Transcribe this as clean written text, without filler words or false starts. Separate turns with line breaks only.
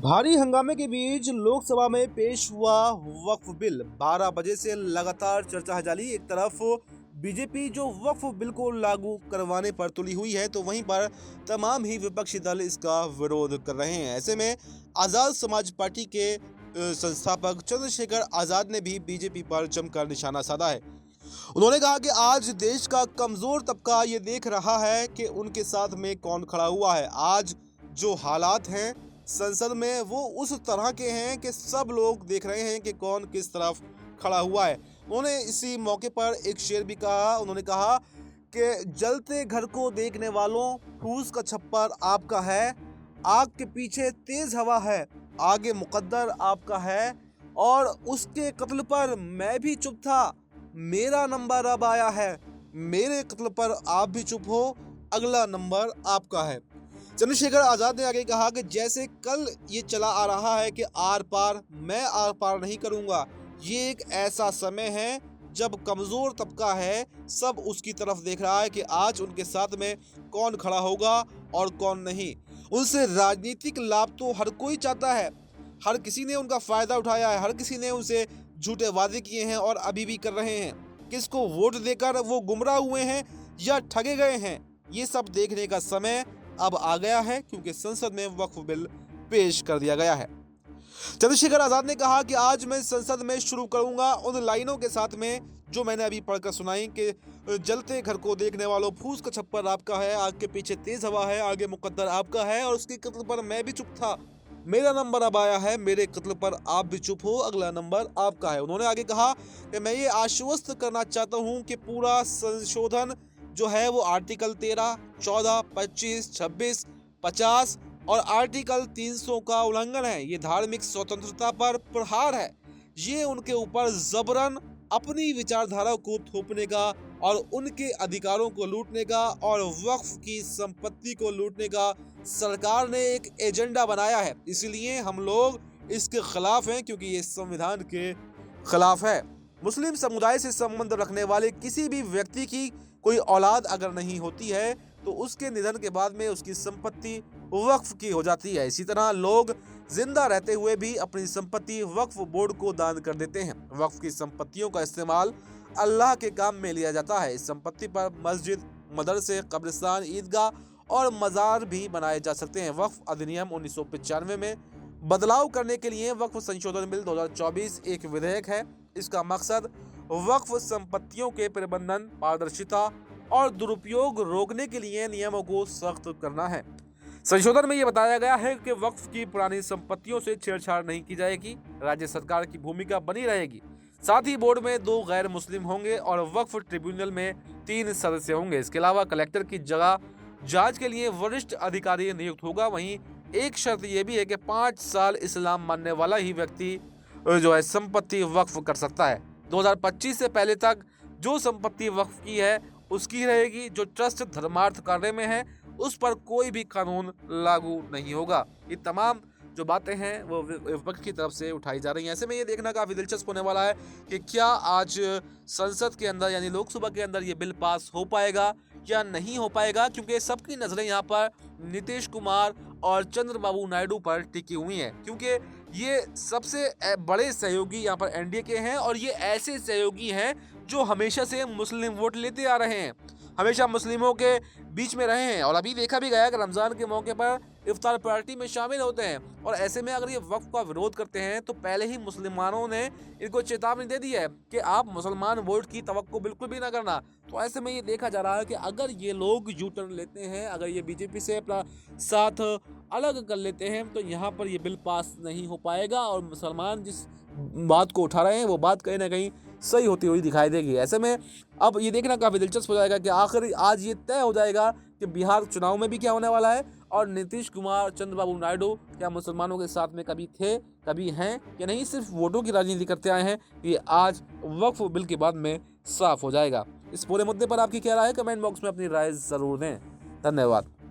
भारी हंगामे के बीच लोकसभा में पेश हुआ वक्फ बिल 12 बजे से लगातार चर्चा जारी। एक तरफ बीजेपी जो वक्फ बिल को लागू करवाने पर तुली हुई है, तो वहीं पर तमाम ही विपक्षी दल इसका विरोध कर रहे हैं। ऐसे में आजाद समाज पार्टी के संस्थापक चंद्रशेखर आजाद ने भी बीजेपी पर जमकर निशाना साधा है। उन्होंने कहा कि आज देश का कमजोर तबका ये देख रहा है कि उनके साथ में कौन खड़ा हुआ है। आज जो हालात हैं संसद में, वो उस तरह के हैं कि सब लोग देख रहे हैं कि कौन किस तरफ खड़ा हुआ है। उन्होंने इसी मौके पर एक शेर भी कहा। उन्होंने कहा कि जलते घर को देखने वालों, फूस का छप्पर आपका है, आग के पीछे तेज हवा है, आगे मुकद्दर आपका है, और उसके कत्ल पर मैं भी चुप था, मेरा नंबर अब आया है, मेरे कत्ल पर आप भी चुप हो, अगला नंबर आपका है। चंद्रशेखर आजाद ने आगे कहा कि जैसे कल ये चला आ रहा है कि आर पार, मैं आर पार नहीं करूंगा, ये एक ऐसा समय है जब कमजोर तबका है सब उसकी तरफ देख रहा है कि आज उनके साथ में कौन खड़ा होगा और कौन नहीं। उनसे राजनीतिक लाभ तो हर कोई चाहता है, हर किसी ने उनका फायदा उठाया है, हर किसी ने उनसे झूठे वादे किए हैं और अभी भी कर रहे हैं। किसको वोट देकर वो गुमराह हुए हैं या ठगे गए हैं, ये सब देखने का समय अब आ गया है, क्योंकि संसद में वक्फ बिल पेश कर दिया गया है। चंद्रशेखर आजाद ने कहा कि आज मैं संसद में शुरू करूंगा उन लाइनों के साथ में जो मैंने अभी पढ़कर सुनाई कि जलते घर को देखने वालों, फूस का छप्पर आपका है, आग के पीछे तेज हवा है, आगे मुकद्दर आपका है, और उसके कत्ल पर मैं भी चुप था, मेरा नंबर अब आया है, मेरे कत्ल पर आप भी चुप हो, अगला नंबर आपका है। उन्होंने आगे कहा कि मैं ये आश्वस्त करना चाहता हूं कि पूरा संशोधन जो है वो आर्टिकल 13, 14, 25, 26, 50 और आर्टिकल 300 का उल्लंघन है। ये धार्मिक स्वतंत्रता पर प्रहार है। ये उनके ऊपर जबरन अपनी विचारधारा को थोपने का और उनके अधिकारों को लूटने का और वक्फ की संपत्ति को लूटने का सरकार ने एक एजेंडा बनाया है। इसलिए हम लोग इसके खिलाफ हैं, क्योंकि ये संविधान के खिलाफ है। मुस्लिम समुदाय से संबंध रखने वाले किसी भी व्यक्ति की कोई औलाद अगर नहीं होती है तो उसके निधन के बाद में उसकी संपत्ति वक्फ की हो जाती है। इसी तरह लोग जिंदा रहते हुए भी अपनी संपत्ति वक्फ बोर्ड को दान कर देते हैं। वक्फ की संपत्तियों का इस्तेमाल अल्लाह के काम में लिया जाता है। इस संपत्ति पर मस्जिद, मदरसे, कब्रिस्तान, ईदगाह और मजार भी बनाए जा सकते हैं। वक्फ अधिनियम 1995 में बदलाव करने के लिए वक्फ संशोधन बिल 2024 एक विधेयक है। इसका मकसद वक्फ संपत्तियों के प्रबंधन, पारदर्शिता और दुरुपयोग रोकने के लिए नियमों को सख्त करना है। संशोधन में यह बताया गया है कि वक्फ की पुरानी संपत्तियों से छेड़छाड़ नहीं की जाएगी, राज्य सरकार की भूमिका बनी रहेगी। साथ ही बोर्ड में 2 गैर मुस्लिम होंगे और वक्फ ट्रिब्यूनल में 3 सदस्य होंगे। इसके अलावा कलेक्टर की जगह जांच के लिए वरिष्ठ अधिकारी नियुक्त होगा। वहीं एक शर्त यह भी है कि 5 साल इस्लाम मानने वाला ही व्यक्ति जो है संपत्ति वक्फ कर सकता है। 2025 से पहले तक जो संपत्ति वक्फ की है उसकी रहेगी। जो ट्रस्ट धर्मार्थ कार्य में है उस पर कोई भी कानून लागू नहीं होगा। ये तमाम जो बातें हैं वो विपक्ष की तरफ से उठाई जा रही हैं। ऐसे में ये देखना काफ़ी दिलचस्प होने वाला है कि क्या आज संसद के अंदर यानी लोकसभा के अंदर ये बिल पास हो पाएगा या नहीं हो पाएगा, क्योंकि सबकी नज़रें यहाँ पर नीतीश कुमार और चंद्रबाबू नायडू पर टिकी हुई हैं, क्योंकि ये सबसे बड़े सहयोगी यहाँ पर एनडीए के हैं और ये ऐसे सहयोगी हैं जो हमेशा से मुस्लिम वोट लेते आ रहे हैं, हमेशा मुस्लिमों के बीच में रहे हैं। और अभी देखा भी गया कि रमज़ान के मौके पर इफ्तार पार्टी में शामिल होते हैं। और ऐसे में अगर ये वक्फ का विरोध करते हैं तो पहले ही मुसलमानों ने इनको चेतावनी दे दी है कि आप मुसलमान वोट की तवक्को बिल्कुल भी ना करना। तो ऐसे में ये देखा जा रहा है कि अगर ये लोग यू टर्न लेते हैं, अगर ये बीजेपी से अपना साथ अलग कर लेते हैं, तो यहाँ पर ये बिल पास नहीं हो पाएगा और मुसलमान जिस बात को उठा रहे हैं वो बात कहीं ना कहीं सही होती हुई दिखाई देगी। ऐसे में अब ये देखना काफ़ी दिलचस्प हो जाएगा कि आखिर आज ये तय हो जाएगा कि बिहार चुनाव में भी क्या होने वाला है और नीतीश कुमार, चंद्रबाबू नायडू क्या मुसलमानों के साथ में कभी थे, कभी हैं या नहीं, सिर्फ वोटों की राजनीति करते आए हैं। ये आज वक्फ बिल के बाद में साफ हो जाएगा। इस पूरे मुद्दे पर आपकी क्या राय है, कमेंट बॉक्स में अपनी राय ज़रूर दें। धन्यवाद।